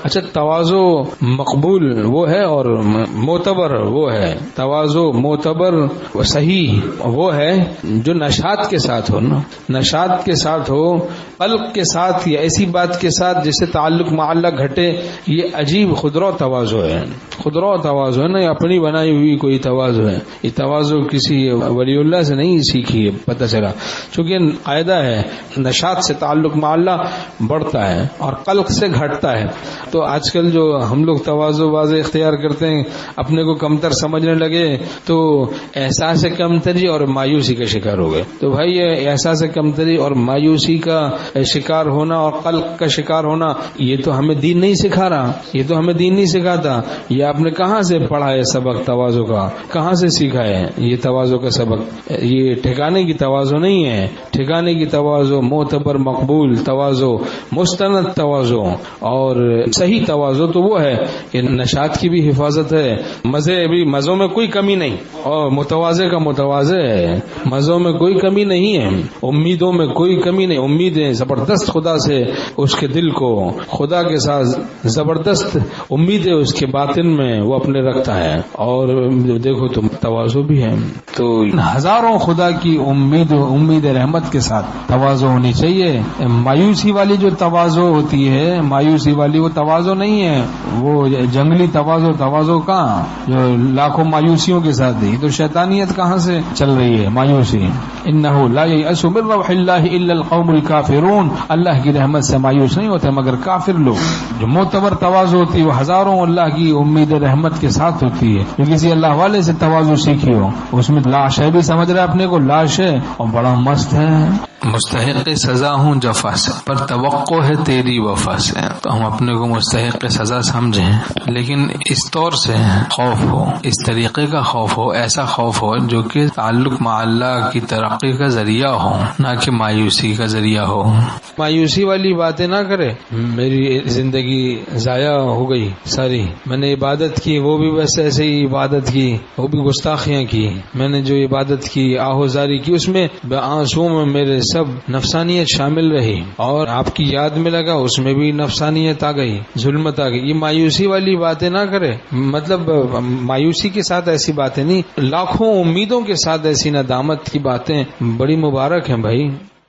اچھا تواضع مقبول وہ ہے اور معتبر وہ ہے. تواضع معتبر صحیح وہ ہے جو نشاط کے ساتھ ہو نا، نشاط کے ساتھ ہو، قلب کے ساتھ یا ایسی بات کے ساتھ جس سے تعلق مع اللہ گھٹے. یہ عجیب خودرو تواضع ہے، خودرو تواضع ہے نا، یہ اپنی بنائی ہوئی کوئی تواضع ہے. یہ تواضع کسی ولی اللہ سے نہیں سیکھی ہے، پتہ چلا. چونکہ قاعدہ ہے نشاط سے تعلق مع اللہ بڑھتا ہے اور قلب سے گھٹتا ہے. تو آج کل جو ہم لوگ تواضع واضح اختیار کرتے ہیں، اپنے کو کمتر سمجھنے لگے تو احساس کمتری اور مایوسی کا شکار ہو گئے. تو بھائی یہ احساس کمتری اور مایوسی کا شکار ہونا اور قلق کا شکار ہونا، یہ تو ہمیں دین نہیں سکھا رہا، یہ تو ہمیں دین نہیں سکھاتا. یہ آپ نے کہاں سے پڑھا ہے سبق تواضع کا؟ کہاں سے سیکھا ہے یہ تواضع کا سبق؟ یہ ٹھکانے کی تواضع نہیں ہے. ٹھکانے کی تواضع معتبر مقبول تواضع، مستند تواضع اور صحیح تواضع تو وہ ہے کہ نشاط کی بھی حفاظت ہے، مزوں میں کوئی کمی نہیں، اور متواضع کا متواضع ہے، مزوں میں کوئی کمی نہیں ہے، امیدوں میں کوئی کمی نہیں. امیدیں زبردست خدا سے، اس کے دل کو خدا کے ساتھ زبردست امیدیں اس کے باطن میں وہ اپنے رکھتا ہے. اور دیکھو تم تواضع بھی ہے تو ہزاروں خدا کی امید رحمت کے ساتھ تواضع ہونی چاہیے. مایوسی والی جو تواضع ہوتی ہے، مایوسی والی وہ تواضع نہیں ہے، وہ جنگلی تواضع کہاں جو لاکھوں مایوسیوں کے ساتھ ہے. تو شیطانیت کہاں سے چل رہی ہے؟ مایوسی. انہ لا یئس من روح اللہ الا القوم الکافرون. اللہ کی رحمت سے مایوس نہیں ہوتے مگر کافر لوگ. جو معتبر تواضع ہوتی ہے وہ ہزاروں اللہ کی امید رحمت کے ساتھ ہوتی ہے. جو کسی اللہ والے سے تواضع سیکھی ہو، اس میں لاش ہے بھی سمجھ رہا ہے اپنے کو لاش ہے اور بڑا مست ہے. مستحق سزا ہوں جفا سے، پر توقع ہے تیری وفا سے. تو ہم اپنے کو مستحق سزا سمجھیں، لیکن اس طور سے خوف ہو، اس طریقے کا خوف ہو، ایسا خوف ہو جو کہ تعلق مع اللہ کی ترقی کا ذریعہ ہو، نہ کہ مایوسی کا ذریعہ ہو. مایوسی والی باتیں نہ کرے. میری زندگی ضائع ہو گئی ساری، میں نے عبادت کی وہ بھی بس ایسے ہی عبادت کی، وہ بھی گستاخیاں کی. میں نے جو عبادت کی آہوزاری کی اس میں آنسوں میں میرے سب نفسانیت شامل رہی، اور آپ کی یاد میں لگا اس میں بھی نفسانیت آ گئی، ظلمت آ گئی. یہ مایوسی والی باتیں نہ کرے. مطلب مایوسی کے ساتھ ایسی باتیں نہیں، لاکھوں امیدوں کے ساتھ ایسی ندامت کی باتیں بڑی مبارک ہیں بھائی.